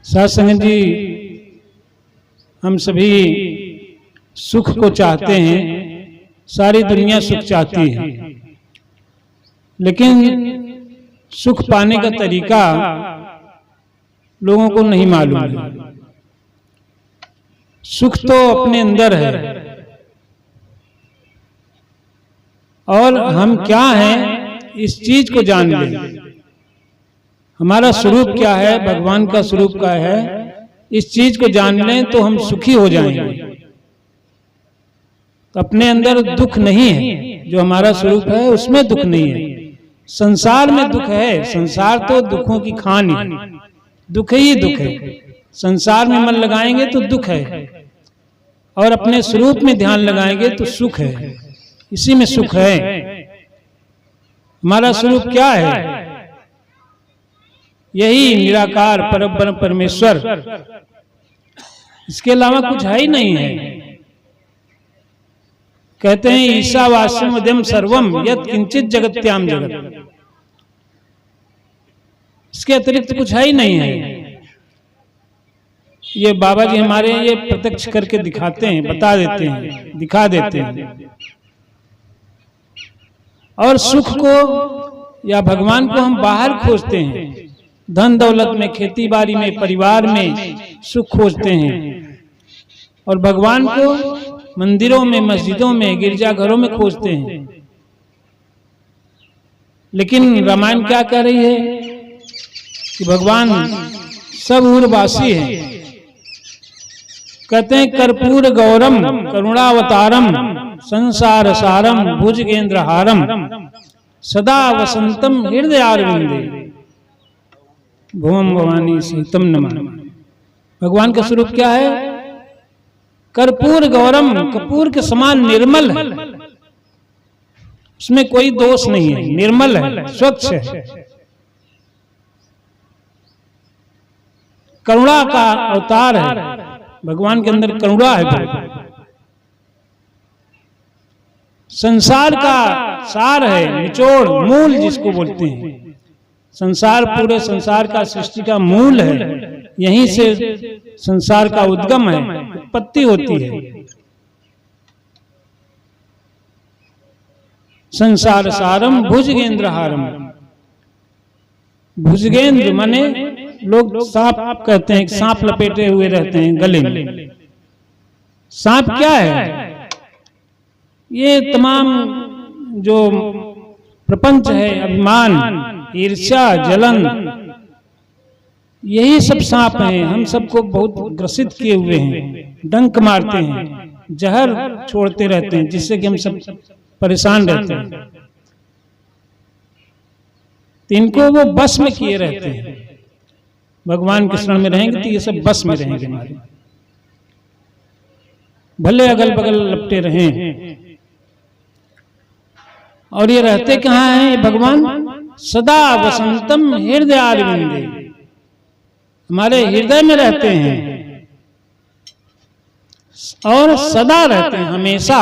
साथ संगत जी, हम सभी सुख को चाहते हैं, सारी दुनिया सुख चाहती है, लेकिन सुख पाने का तरीका लोगों को नहीं मालूम है। सुख तो अपने अंदर है, और हम क्या हैं इस चीज को जान लें। हमारा स्वरूप क्या है, भगवान का स्वरूप क्या है, इस चीज को जान लें तो हम सुखी हो जाएंगे। तो अपने अंदर दुख नहीं है, जो हमारा स्वरूप है उसमें दुख नहीं है। संसार में दुख है, संसार तो दुखों की खान है, दुख ही दुख है। संसार में मन लगाएंगे तो दुख है, और अपने स्वरूप में ध्यान लगाएंगे तो सुख है। इसी में सुख है। हमारा स्वरूप क्या है? यही निराकार परब्रह्म परमेश्वर, इसके अलावा कुछ है ही नहीं है। कहते हैं ईशावास्यम उदयम सर्वम यत् किंचित जगत्याम जगत, इसके अतिरिक्त कुछ है ही नहीं है। ये बाबा जी हमारे ये प्रत्यक्ष करके दिखाते हैं, बता देते हैं, दिखा देते हैं। और सुख को या भगवान को हम बाहर खोजते हैं, धन दौलत में, खेती बाड़ी में, परिवार में सुख खोजते हैं, और भगवान को मंदिरों में, मस्जिदों में, गिरजाघरों में खोजते हैं। लेकिन रामायण क्या कह रही है कि भगवान सब उर्वासी है। कहते हैं कर्पूर गौरम करुणावतारम संसार सारम भुजगेंद्रहारम सदा वसंतम हृदयारविंदे भुवम भवानी सीतम नमामि। भगवान का स्वरूप क्या है? कर्पूर गौरम, कपूर के समान निर्मल है, उसमें कोई दोष नहीं है, निर्मल है, स्वच्छ है। करुणा का अवतार है, भगवान के अंदर करुणा है। संसार का सार है, निचोड़, मूल जिसको बोलते हैं। संसार पूरे संसार का, सृष्टि का मूल है, यहीं से संसार का उद्गम है, उत्पत्ति होती है। संसार सारम भुजगेंद्रहारम, भुजगेंद्र माने लोग सांप कहते हैं, सांप लपेटे हुए रहते हैं गले में। सांप क्या है? ये तमाम जो प्रपंच है, अभिमान, ईर्ष्या, जलन, यही सब सांप हैं। हम सबको बहुत ग्रसित किए हुए हैं, डंक मारते हैं, जहर छोड़ते रहते हैं, जिससे कि हम सब परेशान रहते हैं। तो इनको वो बस में किए रहते हैं। भगवान के शरण में रहेंगे तो ये सब बस में रहेंगे हमारे, भले अगल बगल लपटे रहें। और ये रहते कहाँ हैं भगवान? सदा वसंतम हृदयारविंदे, हमारे हृदय में रहते हैं, और सदा रहते हैं, हमेशा।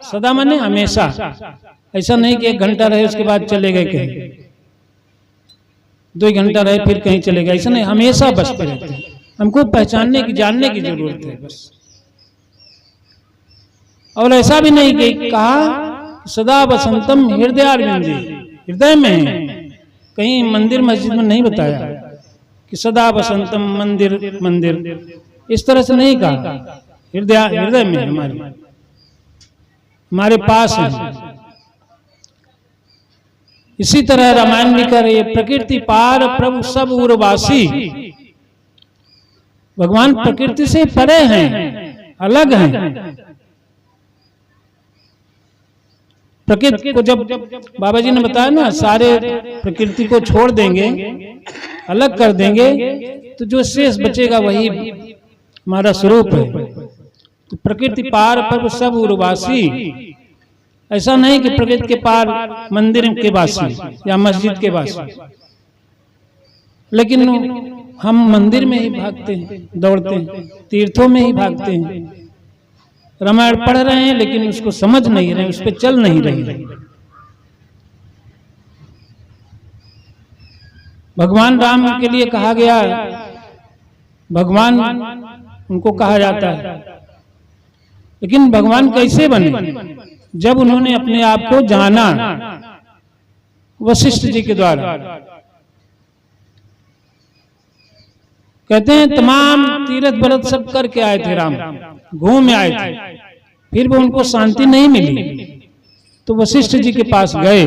सदा माने हमेशा, ऐसा नहीं कि 1 घंटा रहे उसके बाद चले गए कहीं, 2 घंटा रहे फिर कहीं चले गए, ऐसा नहीं, हमेशा बसते रहते हैं। हमको पहचानने की, जानने की जरूरत है बस। और ऐसा भी नहीं कि कहा सदा वसंतम हृदयारविंदे, हृदय में है, कहीं मंदिर मस्जिद में नहीं बताया कि सदा वसंतम मंदिर मंदिर, इस तरह से नहीं कहा। हृदय में हमारे पास है। इसी तरह रामायण भी कह रही है, प्रकृति पार प्रभु सब उर्वासी। भगवान प्रकृति से परे हैं, अलग हैं। प्रकृति को जब बाबा जी ने बताया ना, सारे प्रकृति को छोड़ देंगे, अलग कर देंगे, तो जो शेष बचेगा वही हमारा स्वरूप है। तो प्रकृति पार प्रभु सब उर्वासी, ऐसा नहीं कि प्रकृति के पार मंदिर के वासी या मस्जिद के वासी, लेकिन हम मंदिर में ही भागते हैं, दौड़ते हैं, तीर्थों में ही भागते हैं। रामायण पढ़ रहे हैं लेकिन उसको समझ नहीं रहे, उस पर चल नहीं रहे। भगवान राम के लिए कहा गया भगवान उनको कहा जाता है। लेकिन भगवान कैसे बने? जब उन्होंने अपने आप को जाना वशिष्ठ जी के द्वारा। कहते हैं तमाम तीर्थ व्रत सब करके आए थे राम, घूम आए थे, फिर भी उनको शांति नहीं मिली, तो वशिष्ठ जी के पास गए।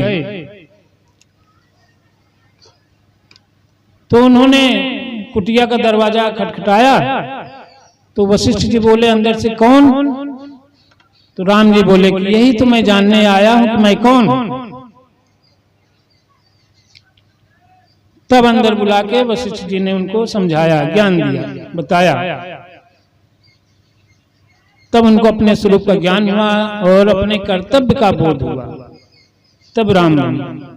तो उन्होंने कुटिया का दरवाजा खटखटाया, तो वशिष्ठ जी बोले अंदर से कौन? तो राम जी बोले कि यही तो मैं जानने आया हूं कि मैं कौन। तब अंदर बुला के वशिष्ठ जी ने उनको समझाया, ज्ञान दिया, बताया। तब उनको अपने स्वरूप का ज्ञान हुआ और अपने कर्तव्य का बोध हुआ। तब राम बने।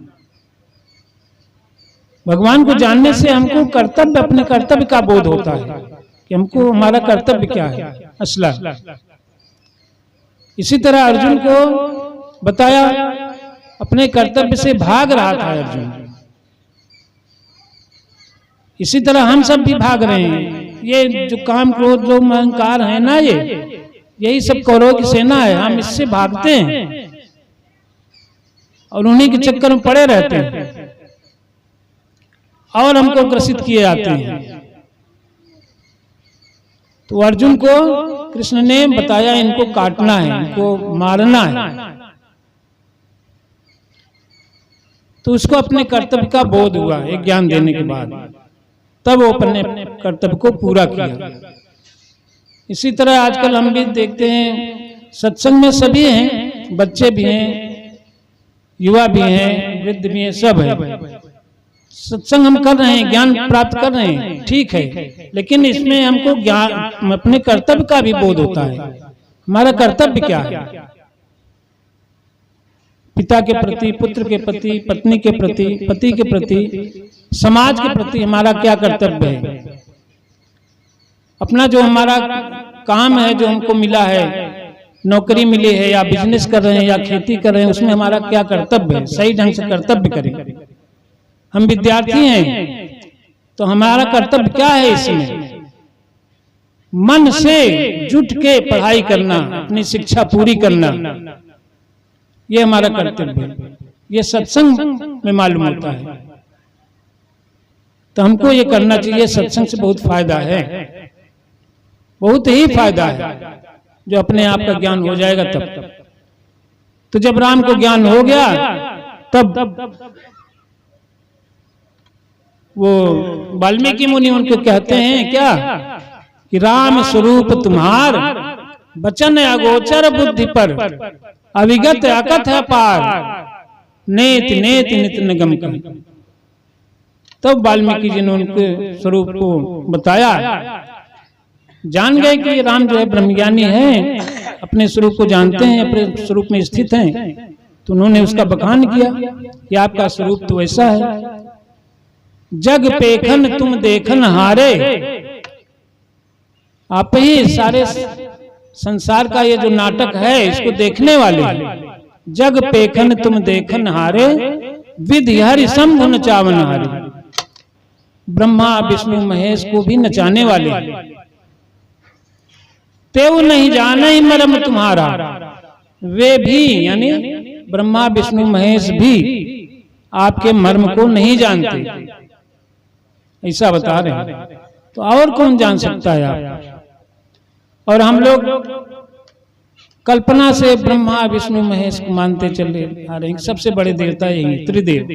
भगवान को जानने से हमको कर्तव्य, अपने कर्तव्य का बोध होता है कि हमको हमारा कर्तव्य क्या है असला। इसी तरह अर्जुन को बताया, अपने कर्तव्य से भाग रहा था अर्जुन। इसी तरह हम सब भी भाग रहे हैं। ये जो काम क्रोध जो अहंकार है ना, यही सब कौरवों की सेना है। हम इससे भागते हैं और उन्हीं के चक्कर में पड़े रहते हैं और हमको ग्रसित किए जाते हैं। तो अर्जुन को कृष्ण ने बताया इनको काटना है, इनको मारना है। तो उसको अपने कर्तव्य का बोध हुआ एक ज्ञान देने के बाद, तब वो अपने कर्तव्य को पूरा किया। इसी तरह आजकल हम भी देखते हैं सत्संग में सभी हैं, बच्चे भी हैं, युवा भी हैं, वृद्ध भी हैं, सब है। सत्संग हम कर रहे हैं, ज्ञान प्राप्त कर रहे हैं, ठीक है, लेकिन इसमें हमको ज्ञान अपने कर्तव्य का भी बोध होता है। हमारा कर्तव्य क्या है? पिता के प्रति, पुत्र के प्रति, पत्नी के प्रति, पति के प्रति, समाज के प्रति हमारा क्या कर्तव्य है? अपना जो हमारा काम है, जो हमको मिला है, नौकरी मिली है या बिजनेस कर रहे हैं या खेती कर रहे हैं, उसमें हमारा क्या कर्तव्य है? सही ढंग से कर्तव्य करें। हम विद्यार्थी हैं तो हमारा कर्तव्य क्या है? इसमें मन से जुट के पढ़ाई करना, अपनी शिक्षा पूरी करना, ये हमारा कर्तव्य है। ये सत्संग में मालूम होता है। तो हमको ये करना चाहिए। सत्संग से बहुत फायदा है, बहुत ही फायदा है। जो अपने आप का ज्ञान हो जाएगा तब। तो जब राम को ज्ञान हो गया तब वो वाल्मीकि मुनि उनको कहते हैं क्या कि राम स्वरूप तुम्हार, वचन अगोचर बुद्धि पर, अविगत अकथ पार, नेत नेत नित निगम कर। तब वाल्मीकि जी ने उनके स्वरूप को बताया, जान गए कि राम जो है ब्रह्मज्ञानी है, अपने स्वरूप को जानते हैं, अपने स्वरूप में स्थित हैं। तो उन्होंने उसका बखान किया कि आपका स्वरूप तो ऐसा है। जग पेखन तुम देखन हारे, आप ही सारे संसार का ये जो नाटक है इसको देखने वाले। जग पेखन तुम देखन हारे, विधि हरि सम गुण चावन हारे। ब्रह्मा विष्णु महेश को भी नचाने वाले। तेऊ नहीं जाने ही मर्म तुम्हारा, वे भी यानी ब्रह्मा विष्णु महेश भी आपके मर्म को नहीं जानते, ऐसा बता रहे हैं। तो और कौन जान सकता है आप? और हम लोग कल्पना से ब्रह्मा विष्णु महेश को मानते चले आ रहे हैं। सबसे बड़े देवता यही त्रिदेव।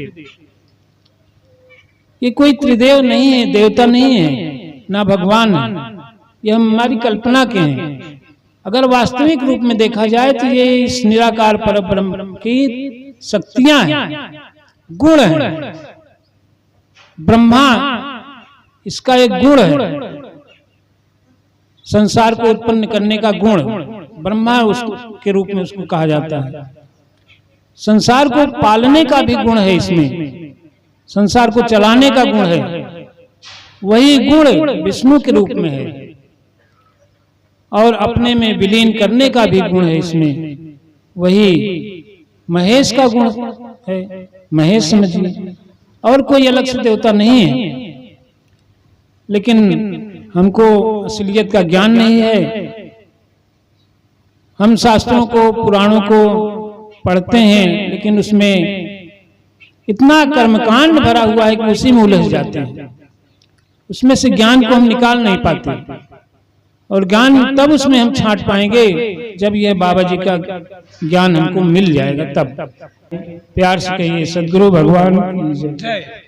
ये कोई त्रिदेव नहीं है, देवता नहीं है, ना भगवान है। ये हमारी कल्पना के हैं। अगर वास्तविक रूप में देखा जाए तो ये इस निराकार परब्रह्म की शक्तियां हैं, गुण हैं। ब्रह्मा इसका एक गुण है, संसार को उत्पन्न करने का गुण। ब्रह्मा उसके रूप में उसको कहा जाता है। संसार को पालने का भी गुण है इसमें, संसार को चलाने का गुण है। वही गुण विष्णु के रूप में है और अपने में विलीन करने का भी गुण है इसमें। वही महेश का गुण है, महेश समझिए। और कोई अलग से देवता नहीं है। लेकिन हमको असलियत का ज्ञान नहीं है। हम शास्त्रों को, पुराणों को पढ़ते हैं, लेकिन उसमें इतना कर्मकांड भरा हुआ है कि उसी में उलझ जाते हैं। उसमें से ज्ञान को हम निकाल नहीं पाते, और ज्ञान तब उसमें हम छांट पाएंगे जब यह बाबा जी का ज्ञान हमको मिल जाएगा। तब प्यार से कहिए सद्गुरु भगवान की जय।